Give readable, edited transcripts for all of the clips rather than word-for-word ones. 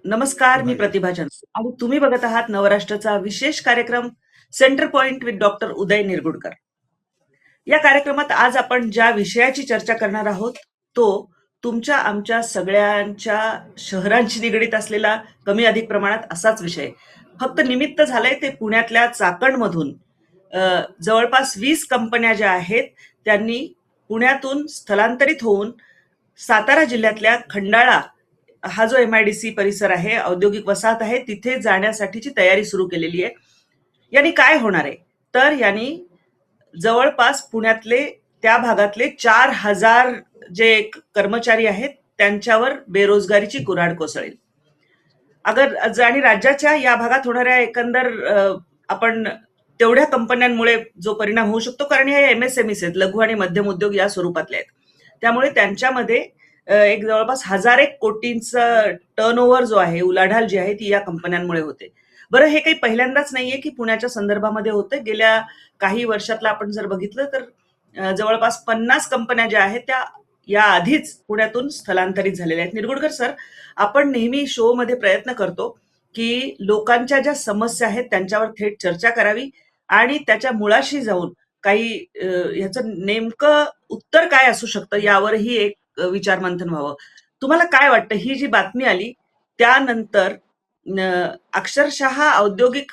नमस्कार, मी पुन्हा एकदा. प्रतिभा चंद आणि तुम्ही बघत आहात नवराष्ट्राचा विशेष कार्यक्रम centre point with doctor Uday Nirgudkar. या कार्यक्रमात आज आपण ज्या विषयाची चर्चा करणार आहोत तो तुमच्या आमच्या सगळ्यांच्या शहरांशी निगडीत असलेला कमी अधिक प्रमाणात असाच विषय. फक्त निमित्त झालंय ते पुण्यातल्या चाकणमधून जवळपास 20 कंपन्या ज्या आहेत त्यांनी पुण्यातून स्थलांतरित होऊन सातारा जिल्ह्यातल्या खंडाळा हा जो MIDC परिसर आहे, औद्योगिक वसाहत आहे, तिथे जाण्यासाठीची तयारी सुरू केलेली आहे. यांनी काय होणार आहे तर यांनी जवळपास पुण्यातले त्या भागातले 4,000 जे कर्मचारी आहेत त्यांच्यावर बेरोजगारीची कुऱ्हाड कोसळेल. आणि राज्याच्या या भागात होणाऱ्या एकंदर आपण तेवढ्या कंपन्यांमुळे जो परिणाम होऊ शकतो, कारण हे MSMEs आहेत, लघु आणि मध्यम उद्योग या स्वरूपातले आहेत, त्यामुळे त्यांच्यामध्ये एक जवळपास 1,000 कोटींचा टर्नओव्हर जो आहे, उलाढाल जी आहे ती या कंपन्यांमुळे होते. बरं, हे काही पहिल्यांदाच नाहीये की पुण्याच्या संदर्भामध्ये होतं. गेल्या काही वर्षातला आपण जर बघितलं तर जवळपास 50 कंपन्या ज्या आहेत त्या या आधीच पुण्यातून स्थलांतरित झालेल्या आहेत. निरगुडकर सर, आपण नेहमी शो मध्ये प्रयत्न करतो की लोकांच्या ज्या समस्या आहेत त्यांच्यावर थेट चर्चा करावी आणि त्याच्या मुळाशी जाऊन काही ह्याचं नेमकं उत्तर काय असू शकतं यावरही एक विचारमंथन व्हावं. तुम्हाला काय वाटतं, ही जी बातमी आली त्यानंतर अक्षरशः औद्योगिक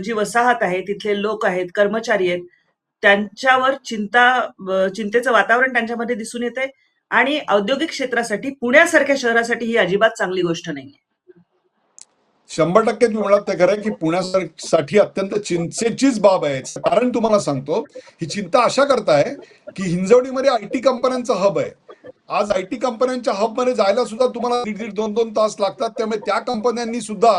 जी वसाहत आहे, तिथले लोक आहेत, कर्मचारी आहेत, त्यांच्यावर चिंतेचं वातावरण त्यांच्यामध्ये दिसून येते आणि औद्योगिक क्षेत्रासाठी, पुण्यासारख्या शहरासाठी ही अजिबात चांगली गोष्ट नाहीये. 100% तुम्ही म्हणाल ते खरं आहे की पुण्यासाठी अत्यंत चिंतेचीच बाब आहे. कारण तुम्हाला सांगतो, ही चिंता अशा करताय की हिंजवडीमध्ये IT कंपन्यांचा हब आहे. आज IT कंपन्यांच्या हबमध्ये जायला सुद्धा तुम्हाला 1.5-2 तास लागतात. त्यामुळे त्या कंपन्यांनी सुद्धा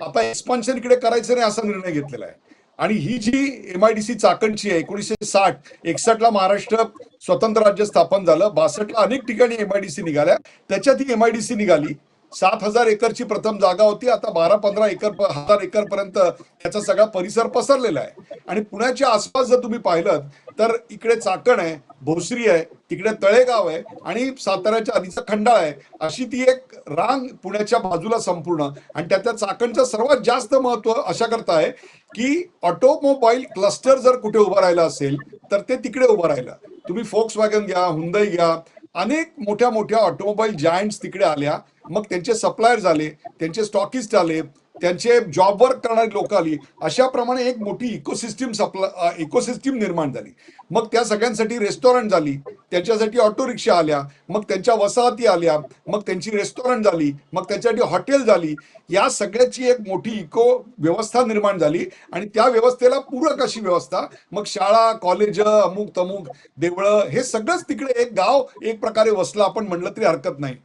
आता एक्सपान्शन इकडे करायचं नाही असा निर्णय घेतलेला आहे. आणि ही जी MIDC चाकणची आहे, 1960-61ला महाराष्ट्र स्वतंत्र राज्य स्थापन झालं. 62ला अनेक ठिकाणी MIDC निघाल्या. त्याच्यात ही MIDC निघाली. 7,000 एकरची प्रथम जागा होती. आता 12-15 एकर 1,000 एकर पर्यंत त्याचा सगळा परिसर पसरलेला आहे. आणि पुण्याच्या आसपास जर तुम्ही पाहिलं तर इकडे चाकण आहे, भोसरी आहे, तिकडे तळेगाव आहे आणि साताऱ्याच्या आधीचा खंडाळा आहे. अशी ती एक रांग पुण्याच्या बाजूला संपूर्ण. आणि त्यातल्या चाकणचं सर्वात जास्त महत्व अशा करता आहे की ऑटोमोबाईल क्लस्टर जर कुठे उभं राहिलं असेल तर ते तिकडे उभं राहिलं. तुम्ही फोक्सवॅगन घ्या, हुंडई घ्या, अनेक मोठ्या मोठ्या ऑटोमोबाईल जायंट्स तिकडे आल्या. मग त्यांचे सप्लायर झाले, त्यांचे स्टॉकिस्ट आले, त्यांचे जॉब वर्क करणारी लोक आली. अशा प्रमाणे एक मोठी इकोसिस्टीम निर्माण झाली. मग त्या सगळ्यांसाठी रेस्टॉरंट झाली, त्यांच्यासाठी ऑटो रिक्षा आल्या, मग त्यांच्या वसाहती आल्या, मग त्यांची रेस्टॉरंट झाली, मग त्याच्यासाठी हॉटेल झाली. या सगळ्याची एक मोठी इको व्यवस्था निर्माण झाली. आणि त्या व्यवस्थेला पूरक अशी व्यवस्था, मग शाळा, कॉलेज, अमुक तमुक, देवळं, हे सगळंच तिकडे एक गाव एक प्रकारे वसलं आपण म्हणलं तरी हरकत नाही.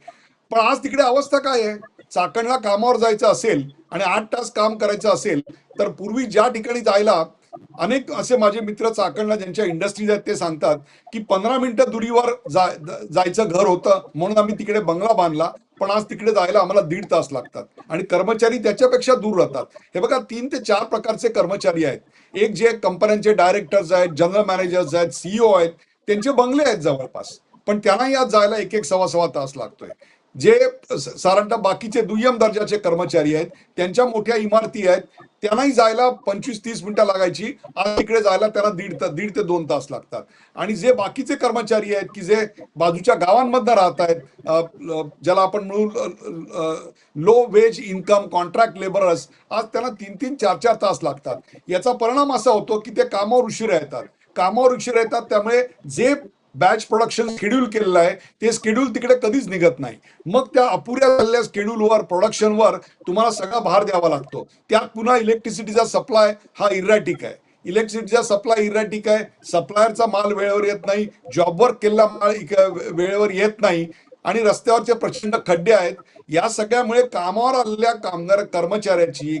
पण आज तिकडे अवस्था काय आहे? चाकणला कामावर जायचं असेल आणि 8 तास काम करायचं असेल तर पूर्वी ज्या ठिकाणी जायला अनेक असे माझे मित्र चाकणला ज्यांच्या इंडस्ट्रीज आहेत ते सांगतात की 15 मिनिटं दुरीवर जायचं घर होतं म्हणून आम्ही तिकडे बंगला बांधला. पण आज तिकडे जायला आम्हाला 1.5 तास लागतात आणि कर्मचारी त्याच्यापेक्षा दूर राहतात. हे बघा, 3 ते 4 प्रकारचे कर्मचारी आहेत. एक जे कंपन्यांचे डायरेक्टर्स आहेत, जनरल मॅनेजर्स आहेत, CEO आहेत, त्यांचे बंगले आहेत जवळपास, पण त्यांनाही आज जायला 1-1, सव्वा तास लागतोय. जे साधारणतः बाकीचे दुय्यम दर्जाचे कर्मचारी आहेत, त्यांच्या मोठ्या इमारती आहेत, त्यांनाही जायला 25-30 मिनिटं लागायची, आज तिकडे जायला त्यांना 1.5 ते 2 तास लागतात. आणि जे बाकीचे कर्मचारी आहेत की जे बाजूच्या गावांमधनं राहत आहेत, ज्याला आपण म्हणू low wage income contract labourers, आज त्यांना 3-3, 4-4 तास लागतात. याचा परिणाम असा होतो की ते कामावर उशिरा येतात. त्यामुळे जे बॅच प्रोडक्शन शेड्यूल केलेलं आहे ते शेड्यूल तिकडे कधीच निघत नाही. मग त्या अपुऱ्या झालेल्या शेड्यूलवर, प्रोडक्शनवर तुम्हाला सगळा भार द्यावा लागतो. त्यात पुन्हा इलेक्ट्रिसिटीचा सप्लाय हा इरॅटिक आहे. सप्लायरचा माल वेळेवर येत नाही, जॉब वर्क केलेला माल वेळेवर येत नाही आणि रस्त्यावरचे प्रचंड खड्डे आहेत. या सगळ्यामुळे कामावर आलेल्या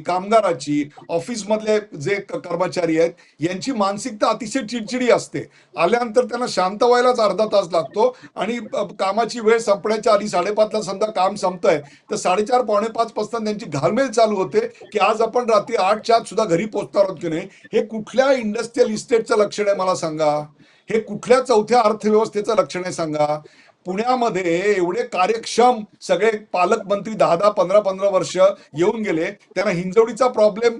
कामगाराची, ऑफिसमधले जे कर्मचारी आहेत यांची मानसिकता अतिशय चिडचिडी असते. आल्यानंतर त्यांना शांत व्हायलाच अर्धा तास लागतो आणि कामाची वेळ संपण्याच्या आधी 5:30ला समजा काम संपतंय तर 4:30, 4:45 पासून त्यांची घालमेल चालू होते की आज आपण रात्री 8च्या आत सुद्धा घरी पोहोचणार आहोत की नाही. हे कुठल्या इंडस्ट्रियल इस्टेटचं लक्षण आहे मला सांगा? हे कुठल्या चौथ्या अर्थव्यवस्थेचं लक्षण आहे सांगा? पुण्यामध्ये एवढे कार्यक्षम सगळे पालकमंत्री 10-10, 15-15 वर्ष येऊन गेले, त्यांना हिंजवडीचा प्रॉब्लेम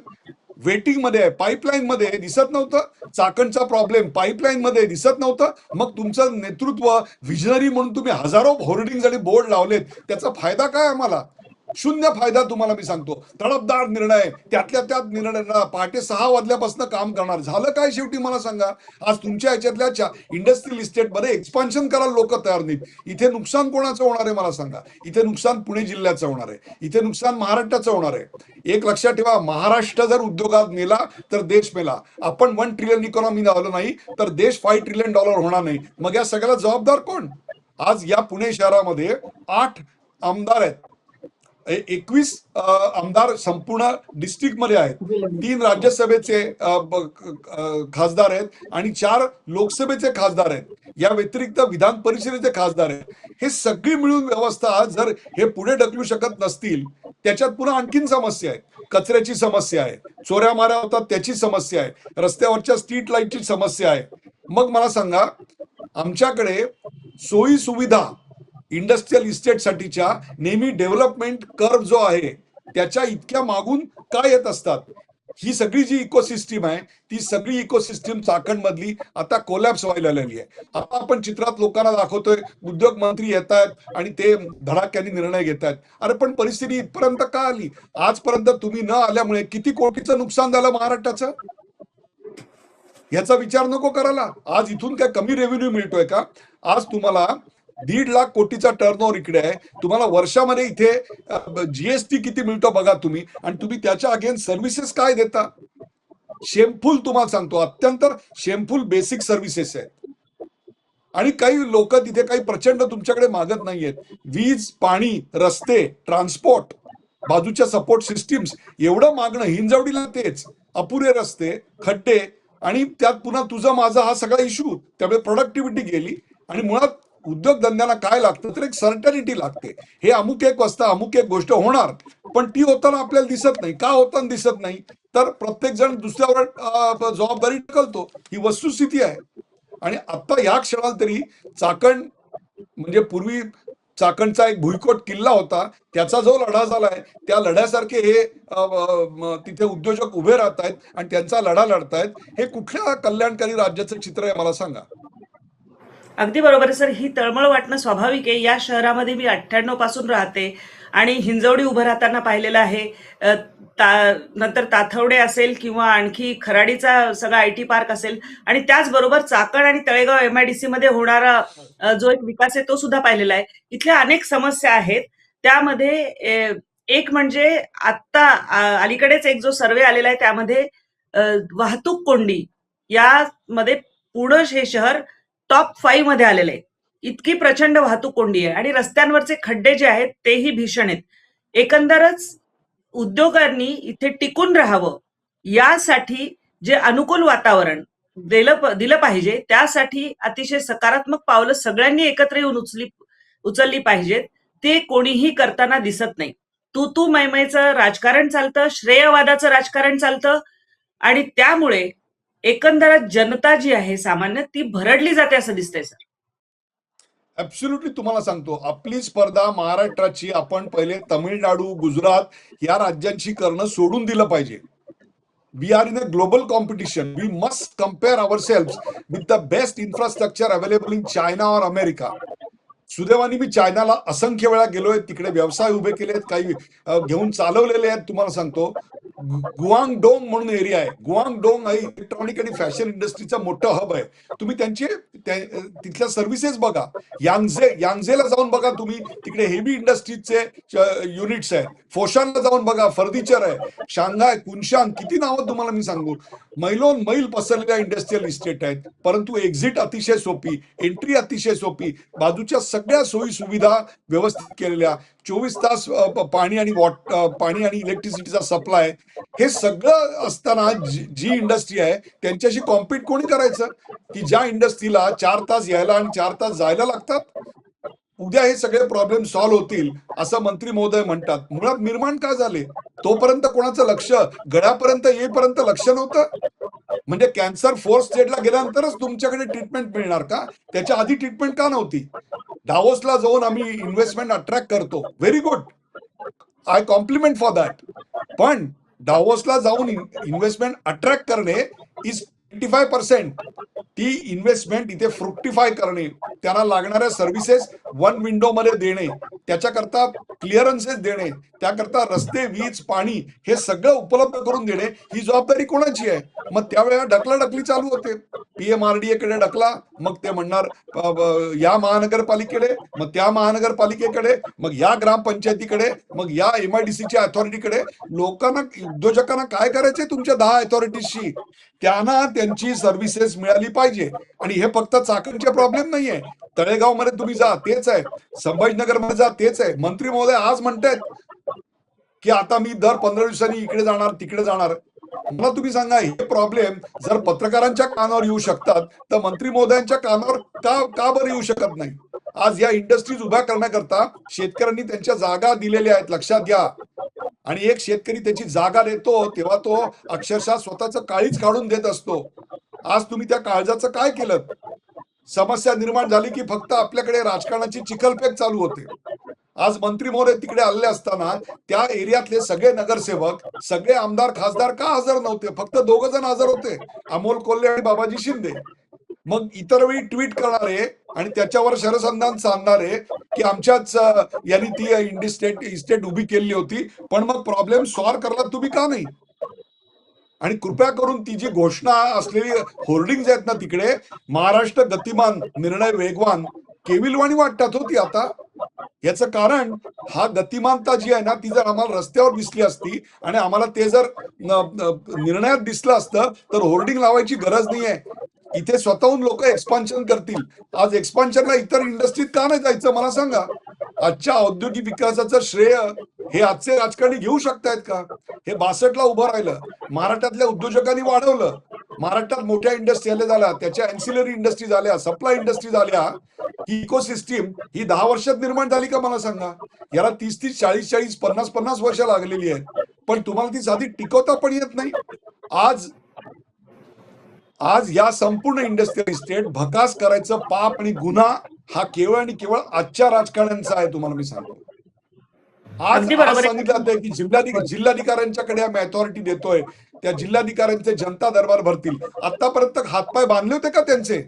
वेटिंग मध्ये आहे, पाईपलाईन मध्ये दिसत नव्हतं. चाकणचा प्रॉब्लेम पाईपलाईन मध्ये दिसत नव्हतं. मग तुमचं नेतृत्व विजनरी म्हणून तुम्ही हजारो होर्डिंग आणि बोर्ड लावलेत, त्याचा फायदा काय आम्हाला? शून्य फायदा तुम्हाला मी सांगतो. तडफदार निर्णय, त्यातल्या त्यात निर्णय, पहाटे 6 वाजल्यापासून काम करणार. झालं काय शेवटी मला सांगा? आज तुमच्या ह्याच्यातल्या इंडस्ट्रियल इस्टेटमध्ये एक्सपान्शन करायला लोक तयार नाहीत. इथे नुकसान कोणाचं होणार आहे मला सांगा? इथे नुकसान पुणे जिल्ह्याचं होणार आहे, इथे नुकसान महाराष्ट्राचं होणार आहे. एक लक्षात ठेवा, महाराष्ट्र जर उद्योगात नेला तर देश मेला. आपण 1 ट्रिलियन इकॉनॉमी झालो नाही तर देश $5 ट्रिलियन होणार नाही. मग या सगळ्याला जबाबदार कोण? आज या पुणे शहरामध्ये 8 आमदार आहेत, 21 आमदार संपूर्ण डिस्ट्रिक्ट मध्ये आहेत, 3 राज्यसभेचे खासदार आहेत आणि 4 लोकसभेचे खासदार आहेत, या व्यतिरिक्त विधान परिषदेचे खासदार आहेत. हे सगळी मिळून व्यवस्था जर हे पुढे ढकलू शकत नसतील, त्याच्यात पुन्हा आणखीन समस्या आहे. कचऱ्याची समस्या आहे, चोऱ्या माऱ्या होतात त्याची समस्या आहे, रस्त्यावरच्या स्ट्रीट लाईटची समस्या आहे. मग मला सांगा, आमच्याकडे सोयी सुविधा इंडस्ट्रियल इस्टेटसाठीच्या नेहमी डेव्हलपमेंट कर्व जो आहे त्याच्या इतक्या मागून काय येत असतात? ही सगळी जी इकोसिस्टीम आहे ती सगळी इकोसिस्टीम चाकणमधली आता कोलॅप्स व्हायला लागली आहे. आता आपण चित्रात लोकांना दाखवतोय उद्योग मंत्री येत आहेत आणि ते धडाक्याने निर्णय घेत आहेत. अरे पण परिस्थिती इथपर्यंत का आली? आजपर्यंत तुम्ही न आल्यामुळे किती कोटीचं नुकसान झालं महाराष्ट्राचं, याचा विचार नको करायला? आज इथून काय कमी रेव्हेन्यू मिळतोय का? आज तुम्हाला 1.5 लाख कोटीचा टर्नओव्हर इकडे आहे, तुम्हाला वर्षामध्ये इथे जीएसटी किती मिळतो बघा तुम्ही, आणि तुम्ही त्याच्या अगेन्स्ट सर्व्हिसेस काय देता? शेमफुल, तुम्हाला सांगतो, अत्यंत शेमफुल बेसिक सर्व्हिसेस आहेत. आणि काही लोक तिथे काही प्रचंड तुमच्याकडे मागत नाहीयेत. वीज, पाणी, रस्ते, ट्रान्सपोर्ट, बाजूच्या सपोर्ट सिस्टीम्स, एवढं मागणं. हिंजवडीला तेच अपुरे रस्ते, खड्डे, आणि त्यात पुन्हा तुझा माझा हा सगळा इश्यू. त्यामुळे प्रोडक्टिव्हिटी गेली. आणि मुळात उद्योगधंद्याला काय लागतं तर एक सर्टनिटी लागते. हे अमुक एक वाजता अमुक एक गोष्ट होणार, पण ती होताना आपल्याला दिसत नाही. का होताना दिसत नाही? तर प्रत्येक जण दुसऱ्यावर जबाबदारी ढकलतो. ही वस्तुस्थिती आहे. आणि आता या क्षणाला तरी चाकण, म्हणजे पूर्वी चाकणचा एक भुईकोट किल्ला होता, त्याचा जो लढा झालाय त्या लढ्यासारखे हे तिथे उद्योजक उभे राहत आहेत आणि त्यांचा लढा लढतायत. हे कुठल्या कल्याणकारी राज्याचं चित्र आहे मला सांगा? अगदी बरोबर आहे सर. ही तळमळ वाटणं स्वाभाविक आहे. या शहरामध्ये मी 98 पासून राहते आणि हिंजवडी उभं राहताना पाहिलेलं आहे. नंतर ताथवडे असेल किंवा आणखी खराडीचा सगळा IT पार्क असेल, आणि त्याचबरोबर चाकण आणि तळेगाव MIDC मध्ये होणारा जो एक विकास आहे तो सुद्धा पाहिलेला आहे. इथल्या अनेक समस्या आहेत. त्यामध्ये एक म्हणजे आत्ता अलीकडेच एक जो सर्वे आलेला आहे त्यामध्ये वाहतूक कोंडी यामध्ये पुणे हे शहर टॉप 5 मध्ये आलेलं आहे. इतकी प्रचंड वाहतूक कोंडी आहे आणि रस्त्यांवरचे खड्डे जे आहेत तेही भीषण आहेत. एकंदरच उद्योगांनी इथे टिकून राहावं यासाठी जे अनुकूल वातावरण दिलं पाहिजे, त्यासाठी अतिशय सकारात्मक पावलं सगळ्यांनी एकत्र येऊन उचलली पाहिजेत. ते कोणीही करताना दिसत नाही. तू मैमयचं राजकारण चालतं, श्रेयवादाचं राजकारण चालतं, आणि त्यामुळे एकंदरच जनता जी आहे सामान्य ती भरडली जाते असं दिसतंय सर. ऍब्सोल्युटली तुम्हाला सांगतो, आपली स्पर्धा महाराष्ट्राची आपण पहिले तमिळनाडू, गुजरात या राज्यांची करणं सोडून दिलं पाहिजे. We are in a global competition. We must compare ourselves with the best infrastructure available in China और अमेरिका. सुदैवाने मी चायनाला असंख्य वेळा गेलोय, तिकडे व्यवसाय उभे केलेत, काही घेऊन चालवलेले आहेत. तुम्हाला सांगतो, गुआंगडोंग म्हणून एरिया आहे. गुआंगडोंग हा इलेक्ट्रॉनिक आणि फॅशन इंडस्ट्रीचा मोठं हब आहे. तुम्ही तिथल्या सर्व्हिसेस बघा. यांगझेला जाऊन बघा तुम्ही, तिकडे हेवी इंडस्ट्रीजचे युनिट्स आहेत. फोशानला जाऊन बघा, फर्निचर आहे. शांघाय, कुनशान, किती नावं तुम्हाला मी सांगू. मैलोन मैल पसरलेल्या इंडस्ट्रियल इस्टेट आहेत, परंतु एक्झिट अतिशय सोपी, एंट्री अतिशय सोपी, बाजूच्या सगळ्या सोयी सुविधा व्यवस्थित केलेल्या, 24 तास पाणी आणि इलेक्ट्रिसिटीचा सप्लाय. हे सगळं असताना जी इंडस्ट्री आहे त्यांच्याशी कॉम्पीट कोणी करायचं? की ज्या इंडस्ट्रीला 4 तास यायला आणि 4 तास जायला लागतात. उद्या हे सगळे प्रॉब्लेम सॉल्व्ह होतील असं मंत्री महोदय म्हणतात. मुळात निर्माण काय झाले? तोपर्यंत कोणाचं लक्ष गळ्यापर्यंत येईपर्यंत लक्ष नव्हतं. म्हणजे कॅन्सर 4th स्टेजला गेल्यानंतरच तुमच्याकडे ट्रीटमेंट मिळणार का? त्याच्या आधी ट्रीटमेंट का नव्हती? डावोसला जाऊन आम्ही इन्व्हेस्टमेंट अट्रॅक्ट करतो, very good, I compliment for that. पण डावोसला जाऊन इन्व्हेस्टमेंट अट्रॅक्ट करणे इज 25%. ती इन्व्हेस्टमेंट इथे फ्रुक्टिफाय करणे, त्यांना लागणाऱ्या सर्व्हिसेस वन विंडो मध्ये देणे, त्याच्याकरता क्लिअरन्सेस देणे, त्याकरता रस्ते, वीज, पाणी हे सगळं उपलब्ध करून देणे ही जबाबदारी कोणाची आहे? मग त्यावेळेला ढकलाढकली चालू होते. PMRDA कडे ढकला, मग ते म्हणणार या महानगरपालिकेकडे, मग त्या महानगरपालिकेकडे, मग या ग्रामपंचायतीकडे, मग या MIDCच्या अथॉरिटीकडे. लोकांना, उद्योजकांना काय करायचंय तुमच्या 10 अथॉरिटीजशी? त्यांना त्यांची सर्व्हिसेस मिळाली पाहिजे. आणि हे फक्त चाकणचे प्रॉब्लेम नाहीये. तळेगाव मध्ये तुम्ही जा, तेच आहे. संभाजीनगर मध्ये जा, तेच आहे. मंत्री महोदय आज म्हणतायत की आता मी दर 15 दिवसांनी इकडे जाणार, तिकडे जाणार. मला तुम्ही सांगा, हे प्रॉब्लेम जर पत्रकारांच्या कानावर येऊ शकतात तर मंत्री महोदयांच्या कानावर का बरं येऊ शकत नाही? आज या इंडस्ट्रीज उभ्या करण्याकरता शेतकऱ्यांनी त्यांच्या जागा दिलेल्या आहेत, लक्षात घ्या. आणि एक शेतकरी त्याची जागा देतो तेव्हा तो अक्षरशः स्वतःचं काळीच काढून देत असतो. आज तुम्ही त्या काळजाचं काय केलं? समस्या निर्माण झाली की फक्त आपल्याकडे राजकारणाची चिखलफेक चालू होते. आज मंत्री महोदय तिकडे आलेले असताना त्या एरियातले सगळे नगरसेवक, सगळे आमदार, खासदार का हजर नव्हते? फक्त 2 जण हजर होते, अमोल कोल्हे आणि बाबाजी शिंदे. मग इतर वेळी ट्विट करणारे आणि त्याच्यावर शरसंधान साधणारे की आमच्याच यांनी ती इस्टेट उभी केली होती, पण मग प्रॉब्लेम सॉल्व्ह करला तुम्ही का नाही? आणि कृपया करून ती जी घोषणा असलेली होर्डिंग्स आहेत ना तिकडे, महाराष्ट्र गतिमान, निर्णय वेगवान, केविलवाणी वाटतात होती आता. याचं कारण हा गतिमानता जी आहे ना ती जर आम्हाला रस्त्यावर दिसली असती आणि आम्हाला ते जर निर्णयात दिसलं असतं तर होर्डिंग लावायची गरज नाहीये. इथे स्वतःहून लोक एक्सपान्शन करतील. आज एक्सपान्शनला इतर इंडस्ट्रीत का नाही जायचं मला सांगा? आजच्या औद्योगिक विकासाचं श्रेय हे आजचे राजकारणी घेऊ शकतायत का? हे 62ला उभं राहिलं, महाराष्ट्रातल्या उद्योजकांनी वाढवलं, महाराष्ट्रात मोठ्या इंडस्ट्री झाल्या, त्याच्या अँसिलरी इंडस्ट्री झाल्या, सप्लाय इंडस्ट्री झाल्या. ही इकोसिस्टीम ही 10 वर्षात निर्माण झाली का मला सांगा? याला 30-30, 40-40, 50-50 वर्ष लागलेली आहेत. पण तुम्हाला ती साधी टिकवता पण येत नाही. आज या संपूर्ण इंडस्ट्रियल इस्टेट भकास करायचं पाप आणि गुन्हा हा केवळ आणि केवळ आजच्या राजकारण्यांचा आहे. तुम्हाला मी सांगतो, आज अगदी बरोबर आहे. सांगितलं जातंय की जिल्हाधिकाऱ्यांच्याकडे आम्ही अथॉरिटी देतोय, त्या जिल्हाधिकाऱ्यांचे जनता दरबार भरतील. आतापर्यंत हातपाय बांधले होते का त्यांचे?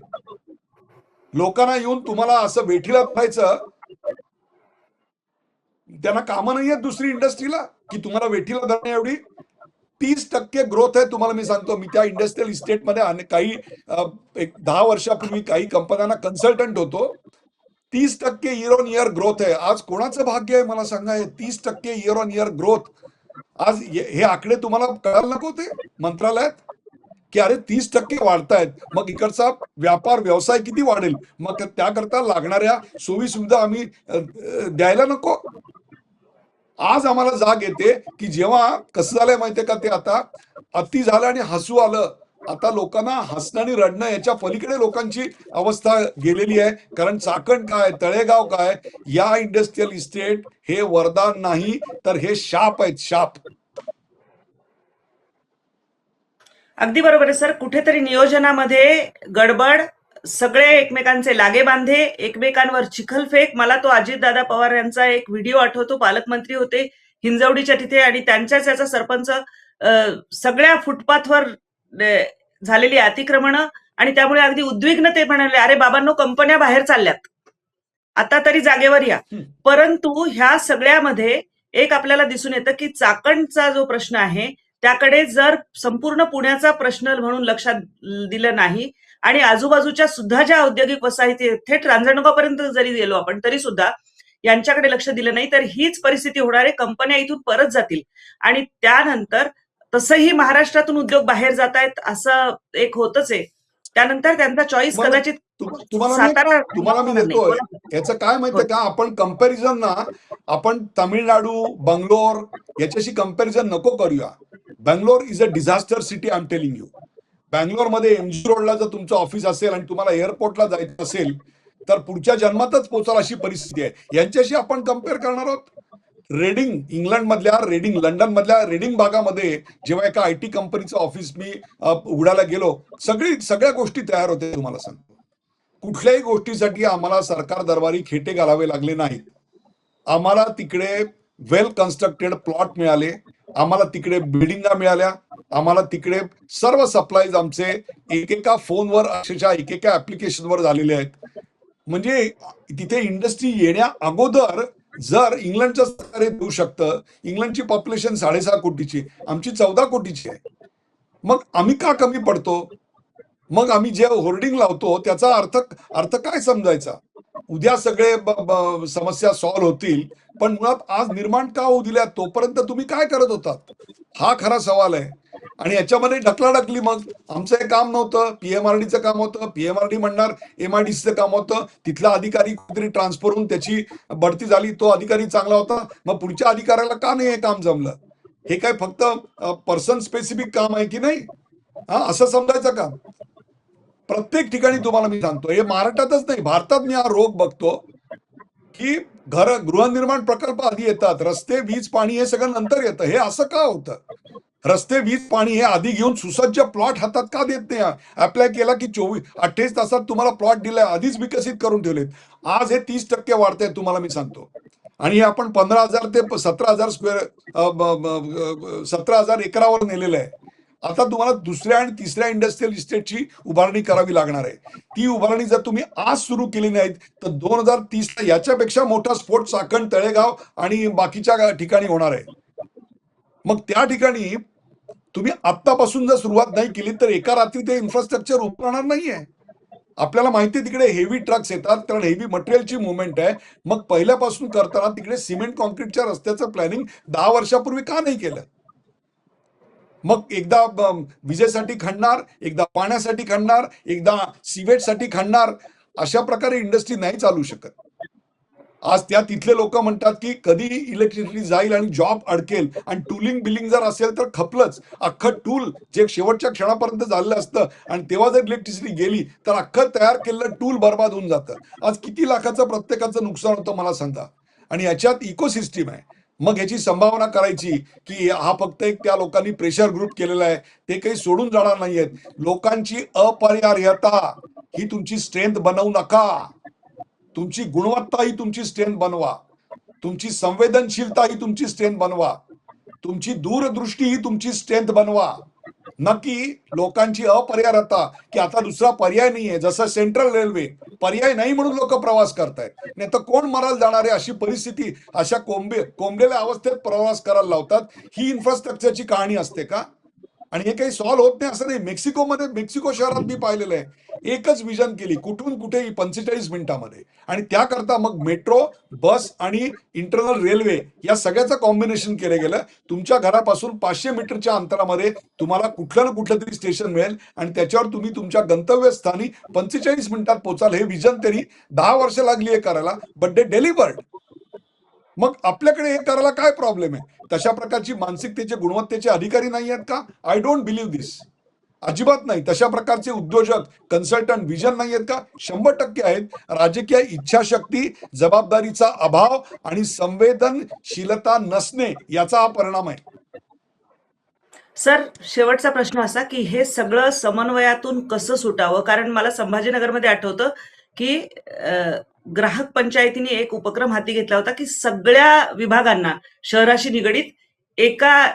लोकांना येऊन तुम्हाला असं वेठीला धरायचं, त्यांना कामं नाही आहेत दुसरी इंडस्ट्रीला की तुम्हाला वेठीला धरणे एवढी? 30% ग्रोथ आहे तुम्हाला मी सांगतो. मी त्या इंडस्ट्रियल इस्टेटमध्ये काही एक 10 वर्षापूर्वी काही कंपन्यांना कन्सल्टंट होतो. 30% इयर ऑन इयर ग्रोथ आहे. आज कोणाचं भाग्य आहे मला सांगा? हे 30% इयर ऑन इयर ग्रोथ. आज हे आकडे तुम्हाला कळायला नको ते मंत्रालयात की अरे 30% वाढतायत, मग इकडचा व्यापार व्यवसाय किती वाढेल? मग त्याकरता लागणाऱ्या सोयी सुविधा आम्ही द्यायला नको? आज आम्हाला जाग येते की जेव्हा कसं झालंय माहितीये का, ते आता अति झालं आणि हसू आलं. आता लोकांना हसणं आणि रडणं याच्या पलीकडे लोकांची अवस्था गेलेली आहे. कारण चाकण काय, तळेगाव काय, या इंडस्ट्रियल इस्टेट हे वरदान नाही तर हे शाप आहेत, शाप. अगदी बरोबर आहे सर. कुठेतरी नियोजनामध्ये गडबड, सगळे एकमेकांचे लागे बांधे, एकमेकांवर चिखलफेक. मला तो अजितदादा पवार यांचा एक व्हिडिओ आठवतो. पालकमंत्री होते हिंजवडीच्या तिथे आणि त्यांच्याच याचा सरपंच सगळ्या फुटपाथवर झालेली अतिक्रमणं आणि त्यामुळे अगदी उद्विग्न ते म्हणाले, अरे बाबांनो, कंपन्या बाहेर चालल्यात, आता तरी जागेवर या. परंतु ह्या सगळ्यामध्ये एक आपल्याला दिसून येतं की चाकणचा जो प्रश्न आहे त्याकडे जर संपूर्ण पुण्याचा प्रश्न म्हणून लक्षात दिलं नाही आणि आजूबाजूच्या सुद्धा ज्या औद्योगिक वसाहती थेट रांजणगावपर्यंत जरी गेलो आपण तरी सुद्धा यांच्याकडे लक्ष दिलं नाही तर हीच परिस्थिती होणार आहे. कंपन्या इथून परत जातील आणि त्यानंतर तसंही महाराष्ट्रातून उद्योग बाहेर जात आहेत असं एक होतच आहे. त्यानंतर त्यांचा चॉईस कदाचित तुम्हाला मी देतोय. याचं काय माहितीये का, आपण कंपॅरिझन ना आपण तामिळनाडू, बंगलोर याच्याशी कंपॅरिझन नको करूया. Bangalore is a disaster city, I am telling you. बँगलोरमध्ये MG रोडला जर तुमचं ऑफिस असेल आणि तुम्हाला एअरपोर्टला जायचं असेल तर पुढच्या जन्मातच पोचाल अशी परिस्थिती आहे. यांच्याशी आपण कम्पेअर करणार आहोत? रेडिंग इंग्लंडमधल्या रेडिंग लंडनमधल्या रेडिंग भागामध्ये जेव्हा एका आयटी कंपनीचं ऑफिस मी उघडायला गेलो, सगळ्या गोष्टी तयार होत्या. तुम्हाला सांगतो, कुठल्याही गोष्टीसाठी आम्हाला सरकार दरबारी खेटे घालावे लागले नाहीत. आम्हाला तिकडे वेल कन्स्ट्रक्टेड प्लॉट मिळाले, आम्हाला तिकडे बिल्डिंगा मिळाल्या, आम्हाला तिकडे सर्व सप्लाईज आमचे एकेका फोनवर अक्षरशः एकेका ऍप्लिकेशनवर झालेले आहेत. म्हणजे तिथे इंडस्ट्री येण्या अगोदर जर इंग्लंडचं सरकार हे देऊ शकतं, इंग्लंडची पॉप्युलेशन 6.5 कोटीची, आमची 14 कोटीची आहे, मग आम्ही का कमी पडतो? मग आम्ही जे होर्डिंग लावतो त्याचा अर्थ काय समजायचा? उद्या सगळे समस्या सॉल्व्ह होतील, पण मुळात आज निर्माण का होऊ दिल्या? तोपर्यंत तुम्ही काय करत होतात? हा खरा सवाल आहे. आणि याच्यामध्ये ढकलाढकली, मग आमचं हे काम नव्हतं, पीएमआरडीचं काम होतं, पीएमआरडी म्हणणार एमआयडीसीचं काम होतं, तिथला अधिकारी कुठेतरी ट्रान्सफर होऊन त्याची बढती झाली, तो अधिकारी चांगला होता, मग पुढच्या अधिकाऱ्याला का नाही हे काम जमलं? हे काय फक्त पर्सन स्पेसिफिक काम आहे की नाही? असं समजायचं का? प्रत्येक ठिकाणी तुम्हाला मी सांगतो, हे महाराष्ट्रातच नाही, भारतात मी हा रोग बघतो की गृहनिर्माण प्रकल्प आधी येतात, रस्ते, वीज, पाणी हे सगळं नंतर येतं. हे असं का होतं? रस्ते, वीज, पाणी हे आधी घेऊन सुसज्ज प्लॉट हातात का देत नाही? अप्लाय केला की 28 तासात तुम्हाला प्लॉट दिलाय, आधीच विकसित करून ठेवलेत. आज हे 30% वाढतंय, तुम्हाला मी सांगतो. आणि हे आपण 15,000 ते 17,000 एकरावर नेलेलं आहे. आता तुम्हाला दुसऱ्या आणि तिसऱ्या इंडस्ट्रियल इस्टेटची उभारणी करावी लागणार आहे. ती उभारणी जर तुम्ही आज सुरू केली नाहीत तर 2030ला याच्यापेक्षा मोठा स्फोट चाकण, तळेगाव आणि बाकीच्या ठिकाणी होणार आहे. मग त्या ठिकाणी तुम्ही आत्तापासून जर सुरुवात नाही केली तर एका रात्री ते इन्फ्रास्ट्रक्चर उभं राहणार नाहीये. आपल्याला माहिती आहे तिकडे हेवी ट्रक्स येतात, कारण हेवी मटेरियलची मुवमेंट आहे. मग पहिल्यापासून करताना तिकडे सिमेंट कॉन्क्रीटच्या रस्त्याचं प्लॅनिंग 10 वर्षापूर्वी का नाही केलं? मग एकदा विजेसाठी खणणार, एकदा पाण्यासाठी खणणार, एकदा सिवेटसाठी खणणार. अशा प्रकारे इंडस्ट्री नाही चालू शकत. आज तिथले लोक म्हणतात की कधी इलेक्ट्रिसिटी जाईल आणि जॉब अडकेल, आणि टूलिंग बिलिंग जर असेल तर खपलंच. अख्खं टूल जे शेवटच्या क्षणापर्यंत झालेलं असतं आणि तेव्हा जर इलेक्ट्रिसिटी गेली तर अख्खं तयार केलेलं टूल बर्बाद होऊन जातं. आज किती लाखाचं प्रत्येकाचं नुकसान होतं मला सांगा. आणि याच्यात इकोसिस्टीम आहे. मग ह्याची संभावना करायची की हा फक्त एक त्या लोकांनी प्रेशर ग्रुप केलेला आहे, ते काही सोडून जाणार नाहीयेत. लोकांची अपरिहार्यता ही तुमची स्ट्रेंथ बनवू नका. तुमची गुणवत्ता ही तुमची स्ट्रेंथ बनवा, तुमची संवेदनशीलता ही तुमची स्ट्रेंथ बनवा, तुमची दूरदृष्टी ही तुमची स्ट्रेंथ बनवा. नक्की लोकांची अपरिहार्यता की आता दुसरा पर्याय नाहीये, जसं सेंट्रल रेल्वे पर्याय नाही म्हणून लोक प्रवास करतायत, नाही तर कोण मरायला जाणार आहे अशी परिस्थिती, अशा कोंबलेल्या अवस्थेत प्रवास करायला लावतात. ही इन्फ्रास्ट्रक्चरची कहाणी असते का? आणि हे काही सॉल्व्ह होत नाही असं नाही. मेक्सिको शहरात मी पाहिलेलं आहे, एकच विजन केली कुठून कुठेही 45 मिनिटामध्ये. आणि त्याकरता मग मेट्रो, बस आणि इंटरनल रेल्वे या सगळ्याचं कॉम्बिनेशन केलं गेलं. तुमच्या घरापासून 500 मीटरच्या अंतरामध्ये तुम्हाला कुठलं ना कुठलं तरी स्टेशन मिळेल आणि त्याच्यावर तुम्ही तुमच्या गंतव्यस्थानी 45 मिनिटात पोहोचाल. हे विजन तरी 10 वर्ष लागली आहे करायला, बट दे डिलिव्हर्ड. मग आपल्याकडे हे करायला काय प्रॉब्लेम आहे? तशा प्रकारची मानसिकतेचे, गुणवत्तेचे अधिकारी नाही आहेत का? आय डोंट बिलीव्ह दिस. अजिबात नाही. तशा प्रकारचे उद्योजक, कन्सल्टंट, विजन नाही आहेत का? 100% आहेत. राजकीय इच्छाशक्ती, जबाबदारीचा अभाव आणि संवेदनशीलता नसणे याचा हा परिणाम आहे. सर, शेवटचा प्रश्न असा की हे सगळं समन्वयातून कसं सुटावं? कारण मला संभाजीनगरमध्ये आठवतं की ग्राहक पंचायतीने एक उपक्रम हाती घेतला होता की सगळ्या विभागांना शहराशी निगडीत एका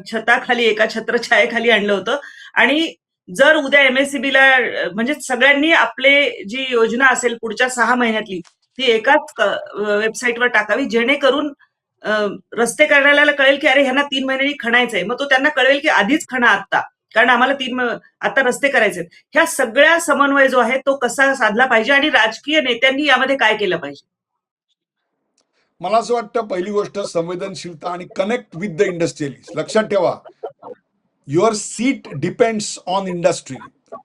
छताखाली, एका छत्रछायेखाली आणलं होतं. आणि जर उद्या एमएससीबीला म्हणजे सगळ्यांनी आपले जी योजना असेल पुढच्या 6 महिन्यातली ती एकाच वेबसाईटवर टाकावी, जेणेकरून रस्ते करणाऱ्याला कळेल की अरे ह्यांना 3 महिन्यांनी खणायचंय. मग तो त्यांना कळेल की आधीच खणा आत्ता, कारण आम्हाला आता रस्ते करायचे. ह्या सगळ्या समन्वय जो आहे तो कसा साधला पाहिजे आणि राजकीय नेत्यांनी यामध्ये काय केलं पाहिजे? मला असं वाटतं, पहिली गोष्ट संवेदनशीलता आणि कनेक्ट विथ द इंडस्ट्रियलिस्ट. लक्षात ठेवा, your seat depends on industry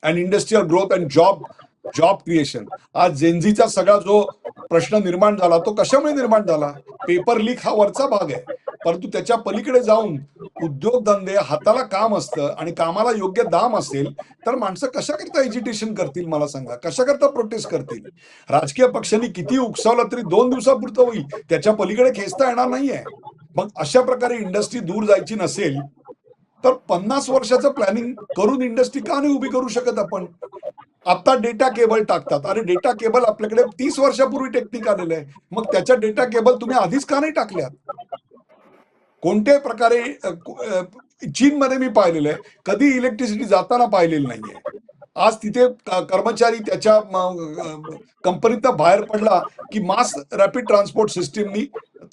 and industrial growth and job creation. आज जेनझीचा सगळा जो प्रश्न निर्माण झाला तो कशामुळे निर्माण झाला? पेपर लीक हा वरचा भाग आहे, परंतु त्याच्या पलीकडे जाऊन उद्योगधंदे हाताला काम असतं आणि कामाला योग्य दाम असेल तर माणसं कशा करता एजिटेशन करतील मला सांगा, कशा करता प्रोटेस्ट करतील? राजकीय पक्षांनी किती उकसावलं तरी 2 दिवसापुरतं होईल, त्याच्या पलीकडे खेचता येणार नाहीये. मग अशा प्रकारे इंडस्ट्री दूर जायची नसेल तर 50 वर्षाचं प्लॅनिंग करून इंडस्ट्री का नाही उभी करू शकत आपण? आता डेटा केबल टाकतात. अरे डेटा केबल आपल्याकडे 30 वर्षापूर्वी टेक्निक आलेलं आहे. मग त्याच्या डेटा केबल तुम्ही आधीच का नाही टाकल्यात? कोणत्याही प्रकारे चीनमध्ये मी पाहिलेलं आहे, कधी इलेक्ट्रिसिटी जाताना पाहिलेलं नाहीये. आज तिथे कर्मचारी त्याच्या कंपनीतनं बाहेर पडला की मास रॅपिड ट्रान्सपोर्ट सिस्टीमनी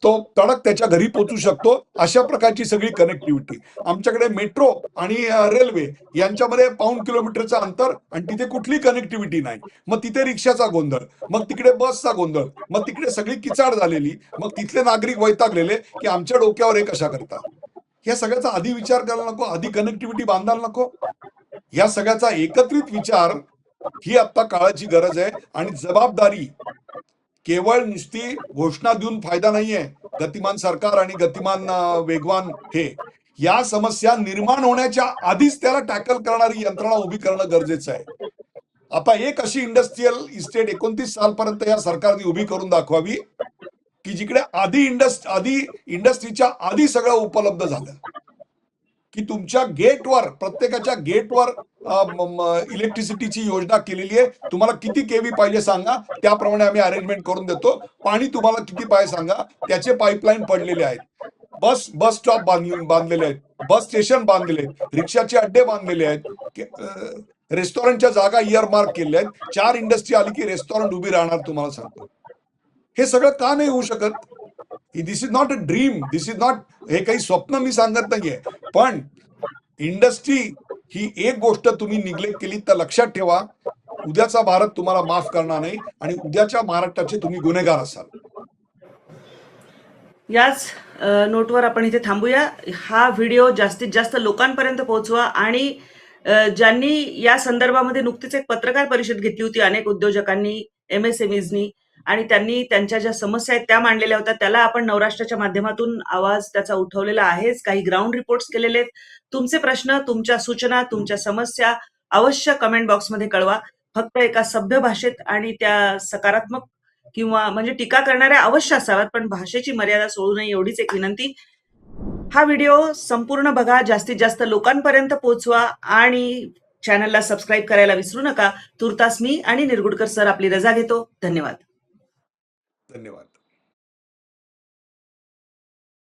तो तडक त्याच्या घरी पोहोचू शकतो, अशा प्रकारची सगळी कनेक्टिव्हिटी. आमच्याकडे मेट्रो आणि रेल्वे यांच्यामध्ये पाऊण किलोमीटरचं अंतर आणि तिथे कुठली कनेक्टिव्हिटी नाही. मग तिथे रिक्षाचा गोंधळ, मग तिकडे बसचा गोंधळ, मग तिकडे सगळी किचाड झालेली, मग तिथले नागरिक वैतागलेले की आमच्या डोक्यावर हे कशा करता? या सगळ्याचा आधी विचार करायला नको? आधी कनेक्टिव्हिटी बांधायला नको? या सगळ्याचा एकत्रित विचार ही आता काळाची गरज आहे. आणि जबाबदारी केवळ नुसती घोषणा देऊन फायदा नाहीये. गतिमान सरकार आणि गतिमान वेगवान हे या समस्या निर्माण होण्याच्या आधीच त्याला टॅकल करणारी यंत्रणा उभी करणं गरजेचं आहे. आता एक अशी इंडस्ट्रियल इस्टेट 29 सालपर्यंत या सरकारने उभी करून दाखवावी की जिकडे आधी इंडस्ट्रीच्या आधी सगळं उपलब्ध झालं, की तुमच्या गेटवर, प्रत्येकाच्या गेटवर इलेक्ट्रिसिटीची योजना केलेली आहे. तुम्हाला किती केव्ही पाहिजे सांगा, त्याप्रमाणे आम्ही अरेंजमेंट करून देतो. पाणी तुम्हाला किती पाहिजे सांगा, त्याचे पाईपलाईन पडलेले आहेत. बस स्टॉप बांधलेले आहेत, बस स्टेशन बांधलेले आहेत, रिक्षाचे अड्डे बांधलेले आहेत, रेस्टॉरंटच्या जागा इयरमार्क केलेल्या आहेत. 4 इंडस्ट्री आली की रेस्टॉरंट उभी राहणार तुम्हाला सांगतो. हे सगळं का नाही होऊ शकत? This is not a dream, this is not, हे काही स्वप्न मी सांगत नाहीये. पण इंडस्ट्री ही एक गोष्ट तुम्ही निग्लेक्ट केली तर लक्षात ठेवा, उद्याचा भारत तुम्हाला माफ करणार नाही आणि उद्याच्या महाराष्ट्राचे तुम्ही गुन्हेगार असाल. याच नोटवर आपण इथे थांबूया. हा व्हिडिओ जास्तीत जास्त लोकांपर्यंत पोहोचवा आणि ज्यांनी या संदर्भामध्ये नुकतीच एक पत्रकार परिषद घेतली होती अनेक उद्योजकांनी, MSMEsनी, आणि त्यांनी त्यांच्या ज्या समस्या आहेत त्या मांडलेल्या होत्या, त्याला आपण नवराष्ट्राच्या माध्यमातून आवाज त्याचा उठवलेला आहेच. काही ग्राउंड रिपोर्ट्स केलेले आहेत. तुमचे प्रश्न, तुमच्या सूचना, तुमच्या समस्या अवश्य कमेंट बॉक्समध्ये कळवा. फक्त एका सभ्य भाषेत आणि त्या सकारात्मक किंवा म्हणजे टीका करणाऱ्या अवश्य असाव्यात, पण भाषेची मर्यादा सोडू नये एवढीच एक विनंती. हा व्हिडिओ संपूर्ण बघा, जास्तीत जास्त लोकांपर्यंत पोहोचवा आणि चॅनलला सबस्क्राईब करायला विसरू नका. तुर्तास मी आणि निरगुडकर सर आपली रजा घेतो. धन्यवाद. धन्यवाद.